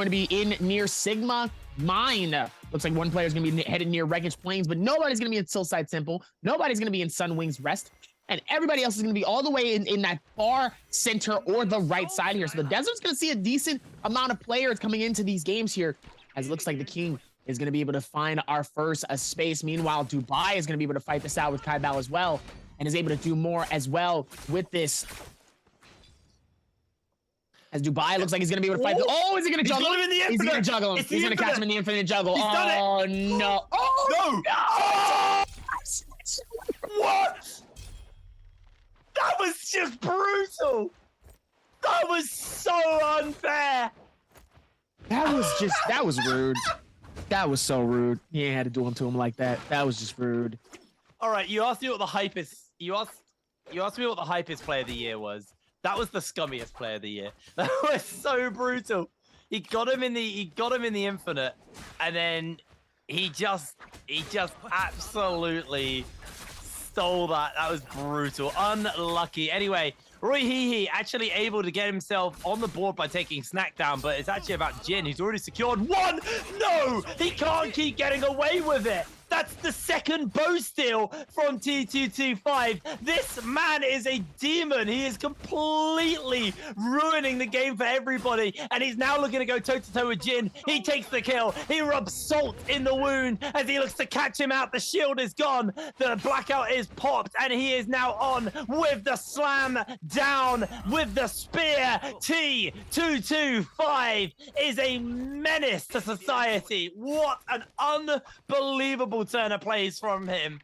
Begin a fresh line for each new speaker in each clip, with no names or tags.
going to be in near Sigma Mine. Looks like one player is going to be headed near Wreckage Plains, but nobody's going to be in Silside Simple. Nobody's going to be in Sunwings Rest. And everybody else is going to be all the way in that far center or the right side here. So the Desert's going to see a decent amount of players coming into these games here, as it looks like the King is going to be able to find our first space. Meanwhile, Dubai is going to be able to fight this out with Kaibal as well, and is able to do more as well with this. As Dubai looks like he's going to be able to fight. Oh, is he going to juggle him? He's going to juggle him. He's going to catch him in the infinite juggle. Oh, no.
Oh, no. What? That was just brutal. That was so unfair.
That was rude. That was so rude. You ain't had to do him to him like that. That was just rude.
All right, you asked me what the hype is. You asked me what the hypest player of the year was. That was the scummiest player of the year. That was so brutal. He got him in the infinite, and then he just absolutely stole that. That was brutal. Unlucky. Anyway, Roy Hehe actually able to get himself on the board by taking Snack down, but it's actually about Jin, who's already secured one. No, he can't keep getting away with it. That's the second bow steal from T225. This man is a demon. He is completely ruining the game for everybody. And he's now looking to go toe-to-toe with Jin. He takes the kill. He rubs salt in the wound as he looks to catch him out. The shield is gone. The blackout is popped. And he is now on with the slam down with the spear. T225 is a menace to society. What an unbelievable turn of plays from him.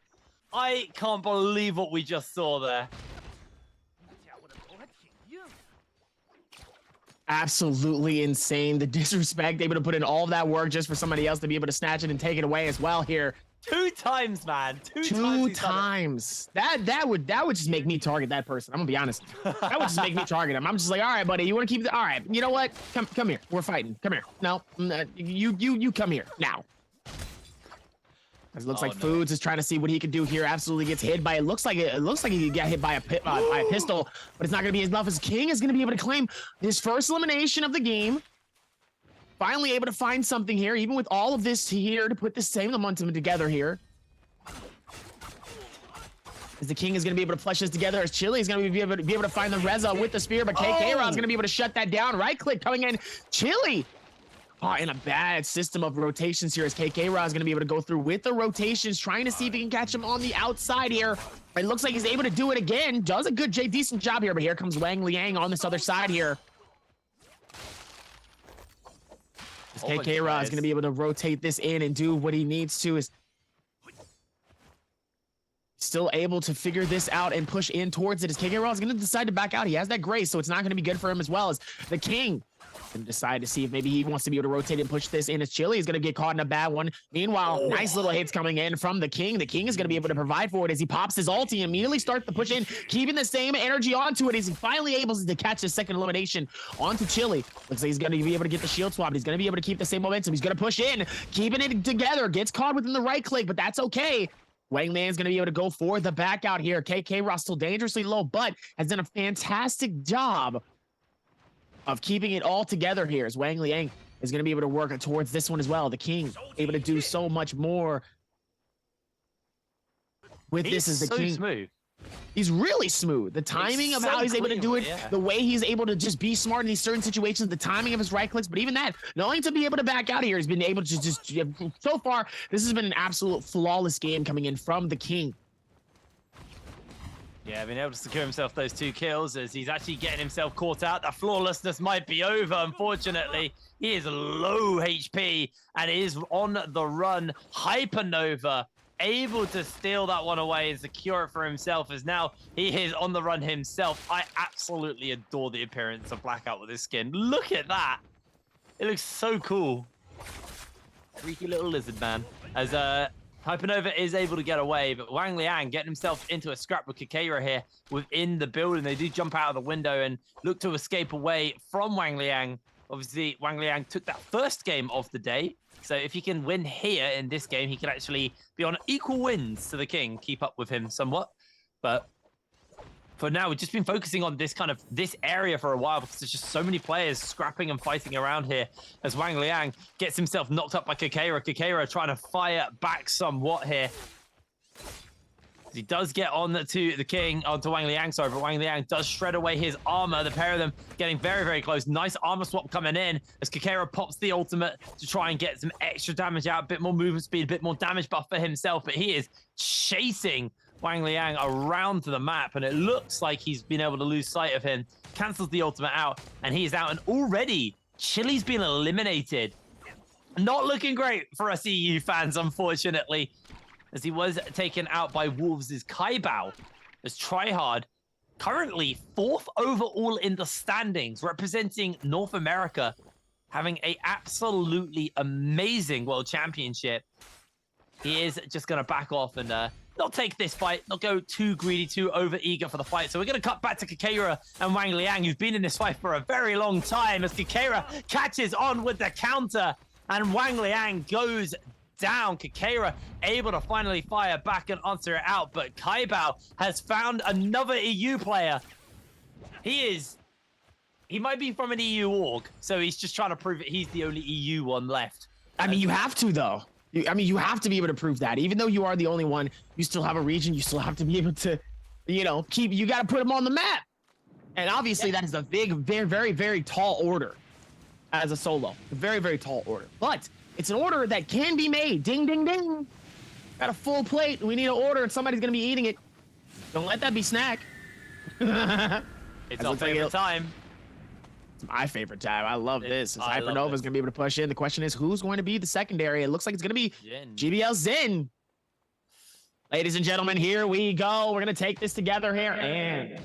I can't believe what we just saw there.
Absolutely insane. The disrespect, able to put in all of that work just for somebody else to be able to snatch it and take it away as well here.
2 times, man.
Two times. That would just make me target that person. I'm gonna be honest. That would just make me target him. I'm just like, all right, buddy, you want to keep the, all right, you know what? Come here. We're fighting. Come here. No, you come here now. It looks like Foods is trying to see what he can do here. Absolutely gets hit by it. Looks like he got hit by a pistol, but it's not going to be enough. As King is going to be able to claim his first elimination of the game. Finally able to find something here, even with all of this here to put the same momentum together here. As the King is going to be able to flush this together, as Chili is going to be able to find the Reza with the spear, but KK is going to be able to shut that down. Right click coming in. Chili caught in a bad system of rotations here, as KK is going to be able to go through with the rotations, trying to see if he can catch him on the outside here. It looks like he's able to do it again. Does a decent job here, but here comes Wang Liang on this other side here. As KK is going to be able to rotate this in and do what he needs to. Is still able to figure this out and push in towards it, as KK is going to decide to back out. He has that grace, so it's not going to be good for him, as well as the King and decide to see if maybe he wants to be able to rotate and push this in, as Chili is going to get caught in a bad one. Meanwhile, nice little hits coming in from the King. The King is going to be able to provide for it as he pops his ulti and immediately starts to push in, keeping the same energy onto it as he finally able to catch his second elimination onto Chili. Looks like he's going to be able to get the shield swap. He's going to be able to keep the same momentum. He's going to push in, keeping it together. Gets caught within the right click, but that's okay. Wang Liang's going to be able to go for the back out here. KK Ross still dangerously low, but has done a fantastic job of keeping it all together here, as Wang Liang is going to be able to work towards this one as well. The King able to do so much more with this as the King.
Smooth.
He's really smooth. The timing of how he's able to do it, the way he's able to just be smart in these certain situations, the timing of his right clicks, but even that, knowing to be able to back out here, he's been able to just, so far, this has been an absolute flawless game coming in from the King.
Yeah, being able to secure himself those 2 kills as he's actually getting himself caught out. The flawlessness might be over, unfortunately. He is low HP and is on the run. Hypernova able to steal that one away and secure it for himself, as now he is on the run himself. I absolutely adore the appearance of Blackout with his skin. Look at that. It looks so cool. Freaky little lizard man. As Hypernova is able to get away, but Wang Liang getting himself into a scrap with Kakera here within the building. They do jump out of the window and look to escape away from Wang Liang. Obviously, Wang Liang took that first game of the day. So if he can win here in this game, he can actually be on equal wins to the King, keep up with him somewhat. But for now, we've just been focusing on this area for a while because there's just so many players scrapping and fighting around here as Wang Liang gets himself knocked up by Kakera. Kakera trying to fire back somewhat here. He does get on to the King, onto Wang Liang, sorry, but Wang Liang does shred away his armor. The pair of them getting very, very close. Nice armor swap coming in as Kakera pops the ultimate to try and get some extra damage out, a bit more movement speed, a bit more damage buff for himself, but he is chasing Wang Liang around the map, and it looks like he's been able to lose sight of him. Cancels the ultimate out, and he is out, and already Chili's been eliminated. Not looking great for us EU fans, unfortunately, as he was taken out by Wolves' Gbl. As Tryhard, currently 4th overall in the standings, representing North America, having a absolutely amazing World Championship. He is just going to back off and not take this fight, not go too greedy, too over-eager for the fight. So we're going to cut back to Kakera and Wang Liang, who've been in this fight for a very long time, as Kakera catches on with the counter, and Wang Liang goes down. Kakera able to finally fire back and answer it out, but Gbl has found another EU player. He might be from an EU org, so he's just trying to prove that he's the only EU one left.
I mean, you have to, though. You have to be able to prove that. Even though you are the only one, you still have a region. You still have to be able to, you got to put them on the map. And obviously, that is a big, very, very, very tall order as a solo. A very, very tall order. But it's an order that can be made. Ding, ding, ding. Got a full plate. We need an order, and somebody's going to be eating it. Don't let that be snack.
It's our favorite time.
It's my favorite time. I love this. Hypernova is going to be able to push in. The question is, who's going to be the secondary? It looks like it's going to be Gbl丶. Ladies and gentlemen, here we go. We're going to take this together here. And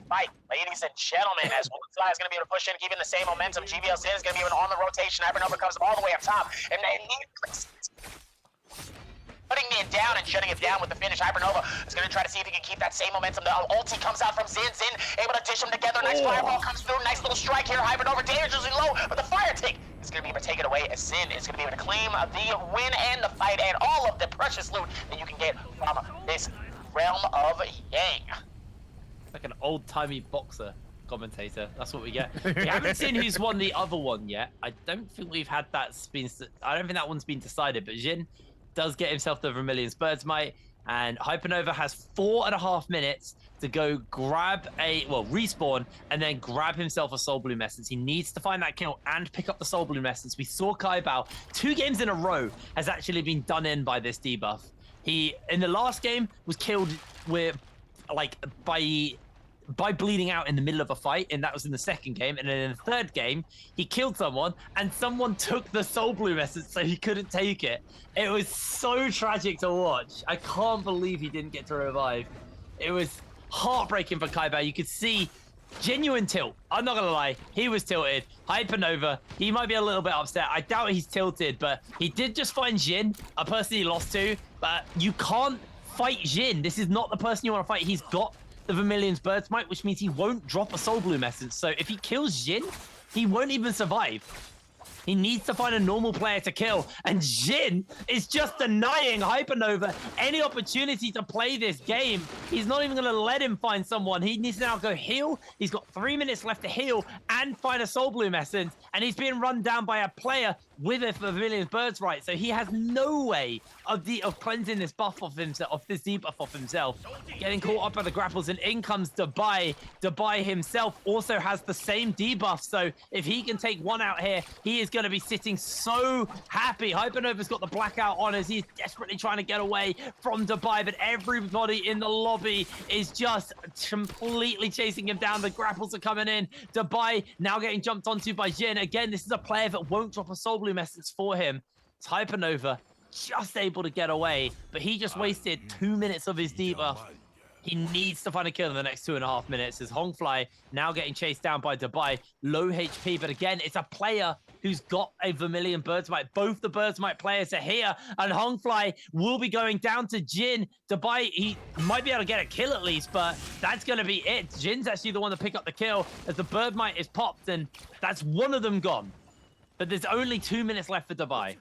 fight, ladies and gentlemen, as Wolfsfly is going to be able to push in, keeping the same momentum. Gbl丶is going to be able to on the rotation. Hypernova comes all the way up top. And they putting it down and shutting it down with the finish. Hypernova is going to try to see if he can keep that same momentum. The ulti comes out from Xin. Xin able to dish them together. Nice fireball comes through. Nice little strike here. Hypernova dangerously low, but the fire take is going to be able to take it away as Xin is going to be able to claim the win and the fight and all of the precious loot that you can get from this realm of Yang.
Like an old-timey boxer commentator. That's what we get. We haven't seen who's won the other one yet. I don't think we've had that. I don't think that one's been decided, but Xin does get himself the Vermilion's Bird's Might, and Hypernova has 4.5 minutes to go grab respawn and then grab himself a Soul Bloom Essence. He needs to find that kill and pick up the Soul Bloom Essence. We saw Gbl 2 games in a row has actually been done in by this debuff. He, in the last game, was killed by bleeding out in the middle of a fight, and that was in the second game. And then in the third game, he killed someone, and someone took the Soul Bloom Essence, so he couldn't take it. It was so tragic to watch. I can't believe he didn't get to revive. It was heartbreaking for Gbl. You could see genuine tilt. I'm not gonna lie, he was tilted. Hypernova, he might be a little bit upset. I doubt he's tilted, but he did just find Xin, a person he lost to. But you can't fight Xin. This is not the person you want to fight. He's got the Vermilion's Bird's Might, which means he won't drop a Soul Bloom Essence. So if he kills Xin, he won't even survive. He needs to find a normal player to kill, and Xin is just denying Hypernova any opportunity to play this game. He's not even going to let him find someone. He needs to now go heal. He's got 3 minutes left to heal and find a Soul Bloom Essence, and he's being run down by a player with a Vermilion's Bird's Right, so he has no way of cleansing this buff off himself, of this debuff off himself. Getting caught up by the grapples, and in comes Dubai. Dubai himself also has the same debuff, so if he can take one out here, he is going to be sitting so happy. Hypernova's got the blackout on as he's desperately trying to get away from Dubai, but everybody in the lobby is just completely chasing him down. The grapples are coming in. Dubai now getting jumped onto by Xin. Again, this is a player that won't drop a Soul Bloom Essence for him. It's Hypernova just able to get away, but he just wasted 2 minutes of his debuff. He needs to find a kill in the next 2.5 minutes as Hongfly now getting chased down by Dubai. Low HP, but again, it's a player who's got a Vermilion Bird's Might. Both the Bird's Might players are here, and Hongfly will be going down to Xin. Dubai, he might be able to get a kill at least, but that's going to be it. Jin's actually the one to pick up the kill as the Bird Might is popped, and that's one of them gone. But there's only 2 minutes left for Dubai.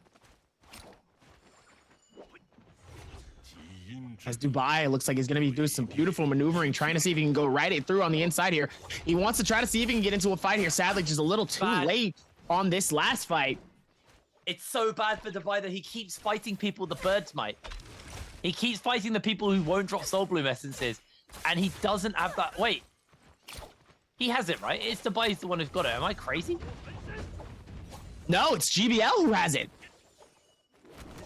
As Dubai looks like he's going to be doing some beautiful maneuvering, trying to see if he can go right it through on the inside here. He wants to try to see if he can get into a fight here. Sadly, just a little too late on this last fight.
It's so bad for Dubai that he keeps fighting people the birds might. He keeps fighting the people who won't drop Soul Bloom essences, and he doesn't have that. Wait, he has it, right? It's Dubai's the one who's got it. Am I crazy?
No, it's GBL who has it.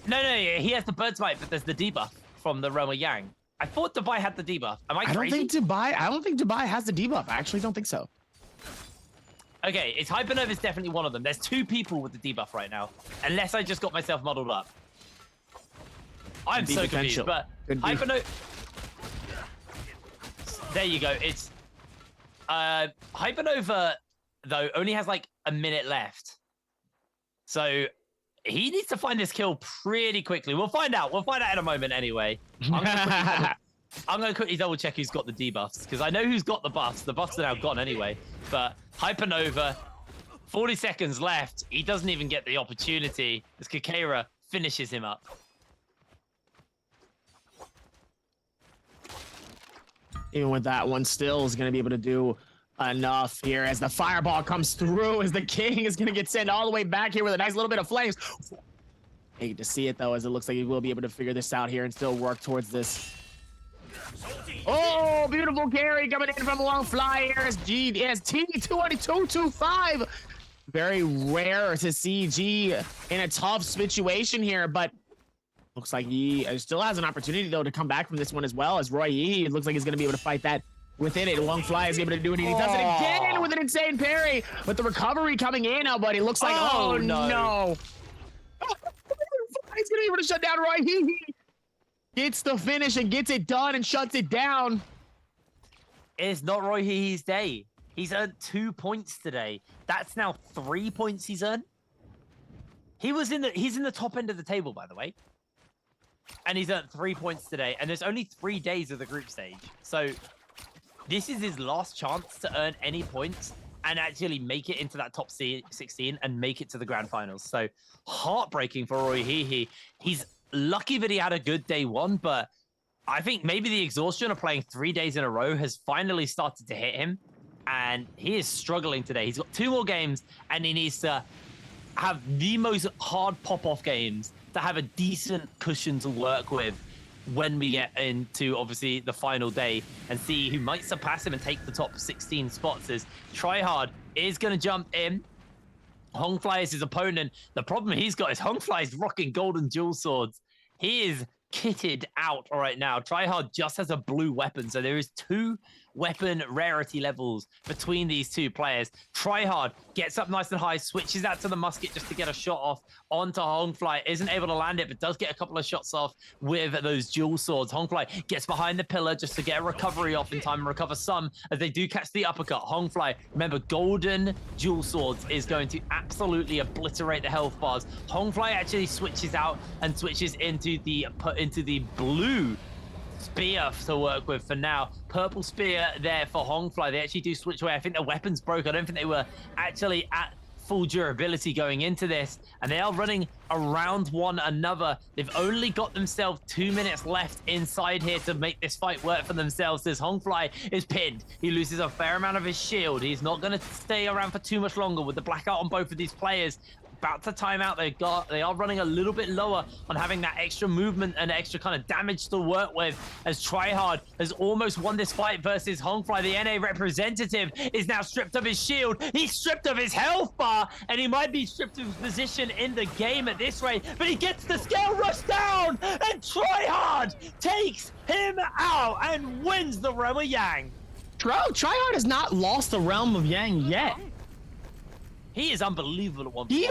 No, he has the bird's might, but there's the debuff from the realm of Yang. I thought Dubai had the debuff. Am I crazy?
I don't think Dubai has the debuff. I actually don't think so.
Okay, it's Hypernova is definitely one of them. There's two people with the debuff right now, unless I just got myself muddled up. I'm so confused, but Hypernova... There you go. It's... Hypernova, though, only has like a minute left. So he needs to find this kill pretty quickly. We'll find out. We'll find out in a moment anyway. I'm going to quickly double check who's got the debuffs, because I know who's got the buffs. The buffs are now gone anyway. But Hypernova, 40 seconds left. He doesn't even get the opportunity as Kakera finishes him up.
Even with that one, still is going to be able to do enough here as the fireball comes through, as the king is going to get sent all the way back here with a nice little bit of flames. Hate to see it, though, as it looks like he will be able to figure this out here and still work towards this. Oh, beautiful carry coming in from Long Fly here as T22225. Very rare to see G in a tough situation here, but looks like he still has an opportunity, though, to come back from this one as well, as Roy Yi, it looks like he's going to be able to fight that within it. Long Fly is able to do it, and he does it again with an insane parry, but the recovery coming in now, buddy. Looks like, oh no. He's going to be able to shut down Roy Yi. Gets the finish and gets it done and shuts it down.
It's not Roy Hihi's day. He's earned 2 points today. That's now 3 points he's earned. He's in the top end of the table, by the way. And he's earned 3 points today. And there's only 3 days of the group stage. So this is his last chance to earn any points and actually make it into that top 16 and make it to the grand finals. So heartbreaking for Roy Hihi. He's lucky that he had a good day one, but I think maybe the exhaustion of playing 3 days in a row has finally started to hit him, and he is struggling today. He's got 2 more games, and he needs to have the most hard pop-off games to have a decent cushion to work with when we get into, obviously, the final day and see who might surpass him and take the top 16 spots. As Tryhard is going to jump in. Hongfly is his opponent. The problem he's got is Hongfly is rocking golden dual swords. He is kitted out right now. Tryhard just has a blue weapon, so there is 2 weapon rarity levels between these 2 players. Tryhard gets up nice and high, switches out to the musket just to get a shot off onto Hongfly. Isn't able to land it, but does get a couple of shots off with those dual swords. Hongfly gets behind the pillar just to get a recovery off in time and recover some as they do catch the uppercut. Hongfly, remember, golden dual swords is going to absolutely obliterate the health bars. Hongfly actually switches out and switches into the blue spear to work with for now. Purple spear there for Hongfly. They actually do switch away. I think the weapons broke. I don't think they were actually at full durability going into this, and they are running around one another. They've only got themselves 2 minutes left inside here to make this fight work for themselves. As Hongfly is pinned, he loses a fair amount of his shield. He's not going to stay around for too much longer with the blackout on both of these players. About to time out. They are running a little bit lower on having that extra movement and extra kind of damage to work with, as Tryhard has almost won this fight versus Hongfly. The NA representative is now stripped of his shield. He's stripped of his health bar, and he might be stripped of his position in the game at this rate, but he gets the scale rush down, and Tryhard takes him out and wins the Realm of Yang.
Tryhard has not lost the Realm of Yang yet.
He is unbelievable at one point.
He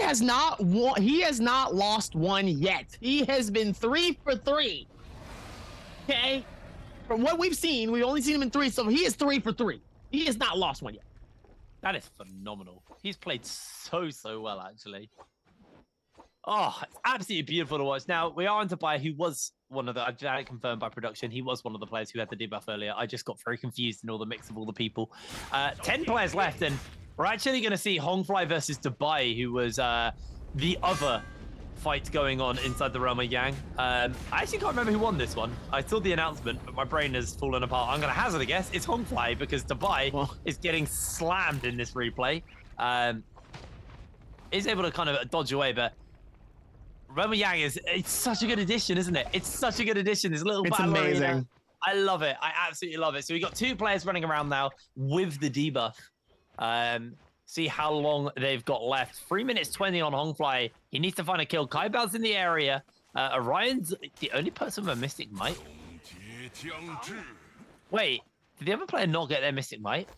has not lost one yet. He has been 3 for 3. Okay? From what we've seen, we've only seen him in 3, so he is 3 for 3. He has not lost one yet.
That is phenomenal. He's played so well, actually. Oh, it's absolutely beautiful to watch. Now, we are on Dubai, who was one of the, I had it confirmed by production, he was one of the players who had the debuff earlier. I just got very confused in all the mix of all the people. 10 players left, and we're actually going to see Hongfly versus Dubai, who was the other fight going on inside the realm of Yang. I actually can't remember who won this one. I saw the announcement, but my brain has fallen apart. I'm going to hazard a guess. It's Hongfly because Dubai is getting slammed in this replay. Is able to kind of dodge away, but realm of Yang it's such a good addition, isn't it? It's such a good addition. This little battle
amazing.
Arena. I love it. I absolutely love it. So we got 2 players running around now with the debuff. See how long they've got left. 3 minutes 20 on Hongfly. He needs to find a kill. Kaibao's in the area. Orion's the only person with a Mystic Might. Wait, did the other player not get their Mystic Might?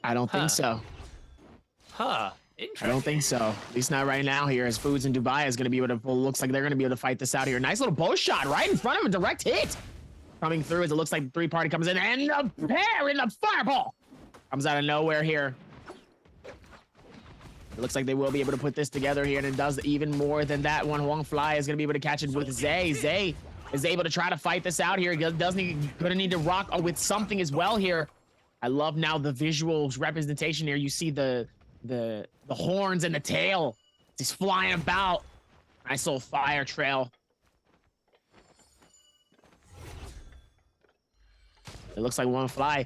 I don't think so.
Huh. Interesting.
I don't think so. At least not right now here, as Foods in Dubai is going to be able to, well, looks like they're going to be able to fight this out here. Nice little bow shot right in front of him. A direct hit. Coming through as it looks like the 3-party comes in. And the pair in the fireball comes out of nowhere here. It looks like they will be able to put this together here, and it does even more than that one. Hongfly is going to be able to catch it with Zay. Zay is able to try to fight this out here. Gonna need to rock with something as well here. I love now the visual representation here. You see the horns and the tail. He's flying about. Nice little fire trail. It looks like Hongfly.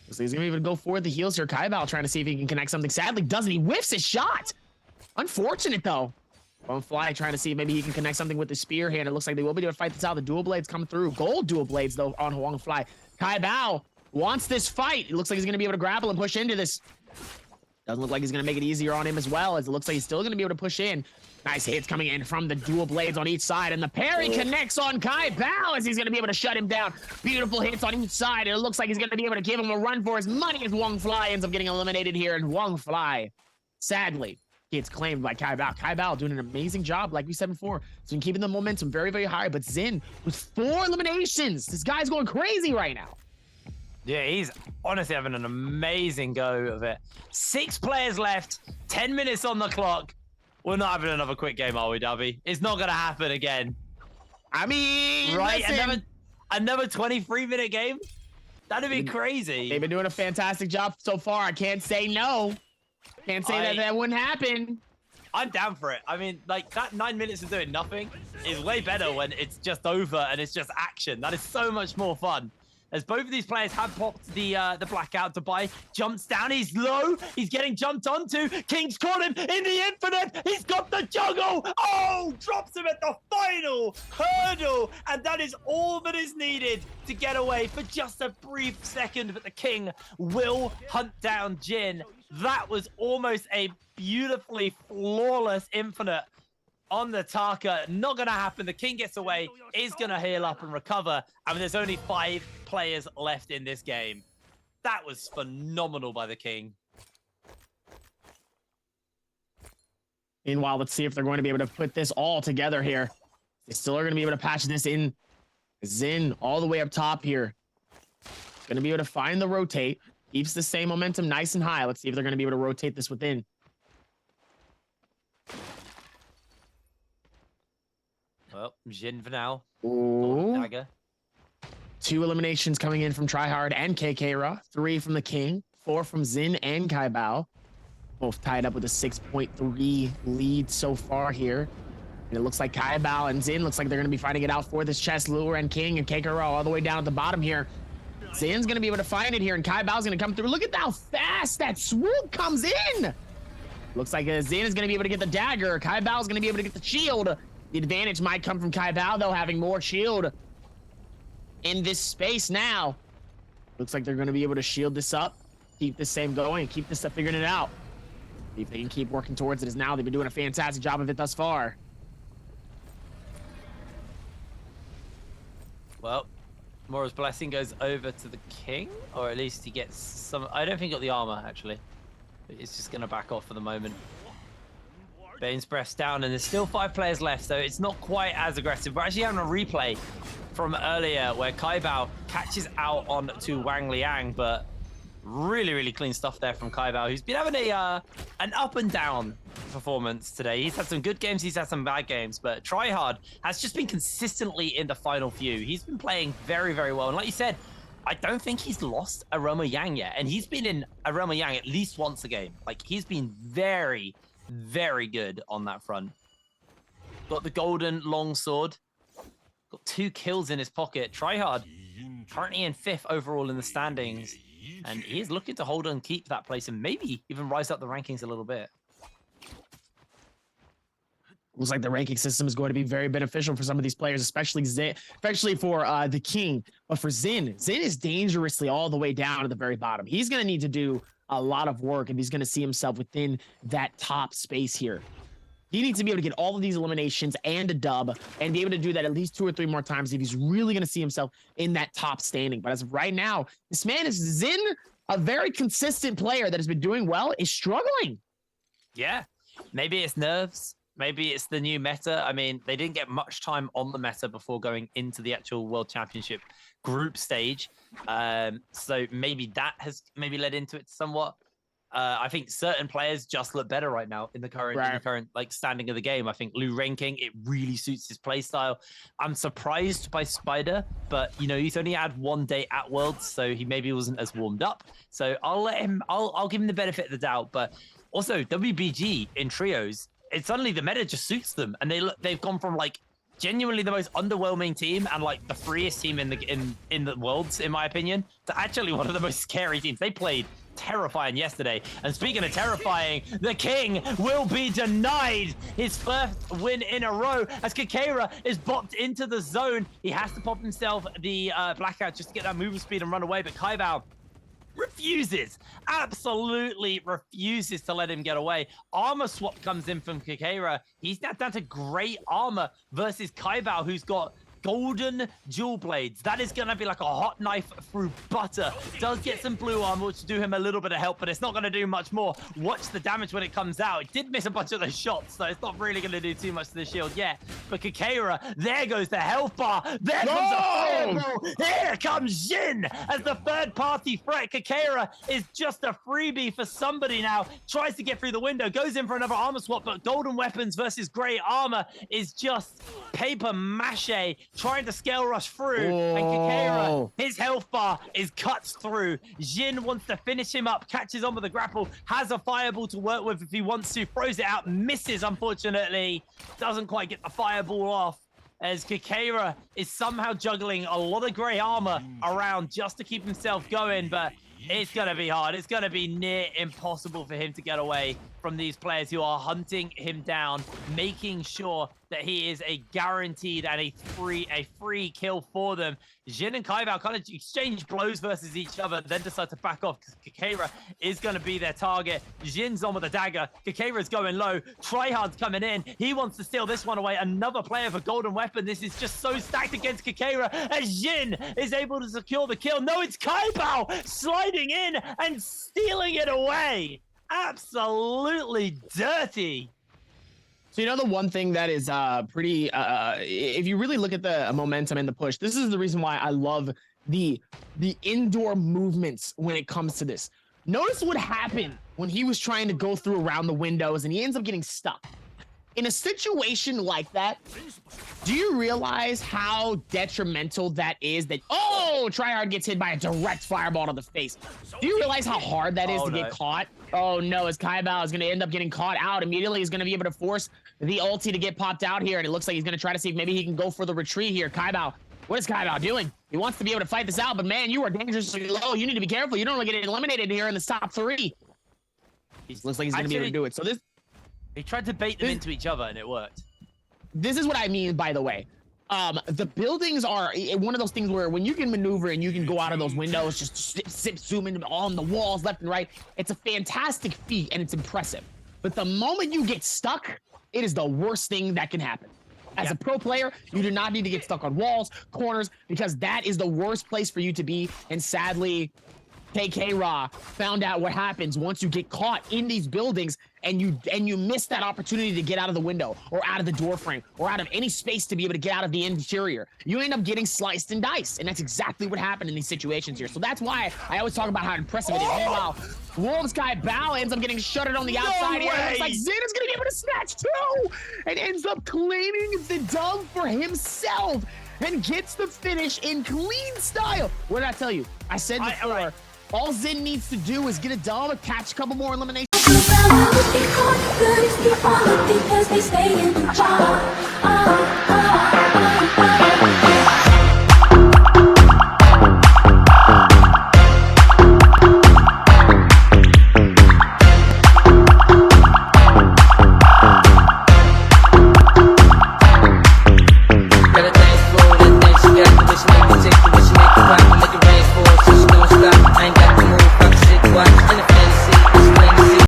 So he's gonna be able to go for the heals here. Kaibao's trying to see if he can connect something. Sadly, doesn't. He whiffs his shot. Unfortunate though. Hongfly trying to see if maybe he can connect something with the spear hand. It looks like they will be able to fight this out. The dual blades come through. Gold dual blades though on Hongfly. Kaibao wants this fight. It looks like he's gonna be able to grapple and push into this. Doesn't look like he's gonna make it easier on him as well, as it looks like he's still gonna be able to push in. Nice hits coming in from the dual blades on each side, and the parry connects on Kaibao's as he's gonna be able to shut him down. Beautiful hits on each side, and it looks like he's gonna be able to give him a run for his money as Hongfly ends up getting eliminated here, and Hongfly, sadly, gets claimed by Kaibao. Kaibao doing an amazing job, like we said before. He's been keeping the momentum very, very high, but Xin with 4 eliminations. This guy's going crazy right now.
Yeah, he's honestly having an amazing go of it. 6 players left, 10 minutes on the clock. We're not having another quick game, are we, Dubby? It's not going to happen again.
I mean,
right?
Listen.
Another 23-minute game? That'd be crazy.
They've been doing a fantastic job so far. I can't say no. Can't say that wouldn't happen.
I'm down for it. I mean, like, that 9 minutes of doing nothing is way better when it's just over and it's just action. That is so much more fun. As both of these players have popped the blackout. Dubai jumps down. He's low. He's getting jumped onto. King's caught him in the infinite. He's got the juggle. Oh, drops him at the final hurdle. And that is all that is needed to get away for just a brief second. But the King will hunt down Jin. That was almost a beautifully flawless infinite on the Taka. Not going to happen. The King gets away, is going to heal up and recover. I mean, there's only 5 players left in this game. That was phenomenal by the King.
Meanwhile, let's see if they're going to be able to put this all together here. They still are going to be able to patch this in. Xin all the way up top here. Going to be able to find the rotate. Keeps the same momentum nice and high. Let's see if they're going to be able to rotate this within.
Well, Jin for now.
Ooh.
Dagger.
2 eliminations coming in from Tryhard and KKRA. 3 from the King. 4 from Xin and Kaibao. Both tied up with a 6.3 lead so far here. And it looks like Kaibao and Xin looks like they're going to be fighting it out for this chest. Lure and King and KKRA all the way down at the bottom here. Zin's going to be able to find it here, and Kaibao's going to come through. Look at how fast that swoop comes in. Looks like Xin is going to be able to get the dagger. Kaibao's going to be able to get the shield. The advantage might come from Kaibao, though, having more shield in this space now. Looks like they're going to be able to shield this up, keep this same going, keep this up, figuring it out. See if they can keep working towards it as now. They've been doing a fantastic job of it thus far.
Well, Mora's blessing goes over to the King, or at least he gets some. I don't think he got the armor, actually. It's just going to back off for the moment. Bane's breath's down, and there's still 5 players left, so it's not quite as aggressive. We're actually having a replay from earlier where Kaibao catches out on to Wang Liang, but really, really clean stuff there from Kaibao, who's been having an up and down performance today. He's had some good games, he's had some bad games, but Tryhard has just been consistently in the final few. He's been playing very, very well, and like you said, I don't think he's lost a Realm of Yang yet, and he's been in a Realm of Yang at least once a game. Like, he's been very, very good on that front. got the golden longsword. Got 2 kills in his pocket. Tryhard currently in 5th overall in the standings. And he is looking to hold and keep that place and maybe even rise up the rankings a little bit.
Looks like the ranking system is going to be very beneficial for some of these players, especially Xin, especially for the King. But for Xin is dangerously all the way down to the very bottom. He's going to need to do a lot of work if he's going to see himself within that top space here. He needs to be able to get all of these eliminations and a dub and be able to do that at least 2 or 3 more times if he's really going to see himself in that top standing. But as of right now, this man is Xin, a very consistent player that has been doing well, is struggling.
Yeah, maybe it's nerves. Maybe it's the new meta. I mean, they didn't get much time on the meta before going into the actual World Championship group stage. So maybe that has maybe led into it somewhat. I think certain players just look better right now in the current like standing of the game. I think Liu ranking, it really suits his play style. I'm surprised by Spider, but you know, he's only had 1 day at Worlds, so he maybe wasn't as warmed up. So I'll give him the benefit of the doubt. But also WBG in trios, it's suddenly the meta just suits them, and they've gone from like genuinely the most underwhelming team and like the freest team in the Worlds, in my opinion, to actually one of the most scary teams. They played terrifying yesterday. And speaking of terrifying, the King will be denied his 1st win in a row as Kakera is bopped into the zone. He has to pop himself the blackout just to get that movement speed and run away, but Kaibao absolutely refuses to let him get away. Armor swap comes in from Kakera. He's now down to gray armor versus Kaibao, who's got golden dual blades. That is going to be like a hot knife through butter. Does get some blue armor, which will do him a little bit of help, but it's not going to do much more. Watch the damage when it comes out. It did miss a bunch of those shots, so it's not really going to do too much to the shield yet. But Kakera, there goes the health bar. There comes the fireball. Here comes Xin as the 3rd-party threat. Kakera is just a freebie for somebody now. Tries to get through the window, goes in for another armor swap, but golden weapons versus gray armor is just paper mache. Trying to scale rush through, and Kakera, his health bar is cut through. Xin wants to finish him up, catches on with the grapple, has a fireball to work with if he wants to, throws it out, misses, unfortunately. Doesn't quite get the fireball off, as Kakera is somehow juggling a lot of gray armor around just to keep himself going, but it's going to be hard. It's going to be near impossible for him to get away from these players who are hunting him down, making sure that he is a guaranteed and a free kill for them. Xin and Kaibao kind of exchange blows versus each other, then decide to back off because Kakera is going to be their target. Jin's on with a dagger. Kakera's going low. Tryhard's coming in. He wants to steal this one away. Another player for golden weapon. This is just so stacked against Kakera as Xin is able to secure the kill. No, it's Kaibao sliding in and stealing it away. Absolutely dirty.
So, you know, the one thing that is pretty, if you really look at the momentum and the push, this is the reason why I love the indoor movements when it comes to this. Notice what happened when he was trying to go through around the windows and he ends up getting stuck. In a situation like that, do you realize how detrimental that is? That, oh, Tryhard gets hit by a direct fireball to the face. Do you realize how hard that is to get caught? Oh no, as Kaibao is going to end up getting caught out immediately. He's going to be able to force the ulti to get popped out here, and it looks like he's going to try to see if maybe he can go for the retreat here. Kaibao, what is Kaibao doing? He wants to be able to fight this out, but man, you are dangerously low. You need to be careful. You don't want to get eliminated here in the top 3. Looks like he's going to be able to do it. So this...
He tried to bait them into each other, and it worked.
This is what I mean, by the way. The buildings are one of those things where when you can maneuver and you can go out of those windows, just zoom in on the walls left and right. It's a fantastic feat, and it's impressive. But the moment you get stuck, it is the worst thing that can happen. As a pro player, you do not need to get stuck on walls, corners, because that is the worst place for you to be. And sadly, TKANKS found out what happens once you get caught in these buildings and you miss that opportunity to get out of the window or out of the door frame or out of any space to be able to get out of the interior. You end up getting sliced and diced, and that's exactly what happened in these situations here. So that's why I always talk about how impressive it is. Meanwhile, Wolves guy Bao ends up getting shuttered on the outside here. It's like Xin is gonna be able to snatch too, and ends up claiming the dub for himself and gets the finish in clean style. What did I tell you? I said before, all Xin needs to do is get a dub, catch a couple more eliminations.
Good is the only thing 'cause they stay in the jar.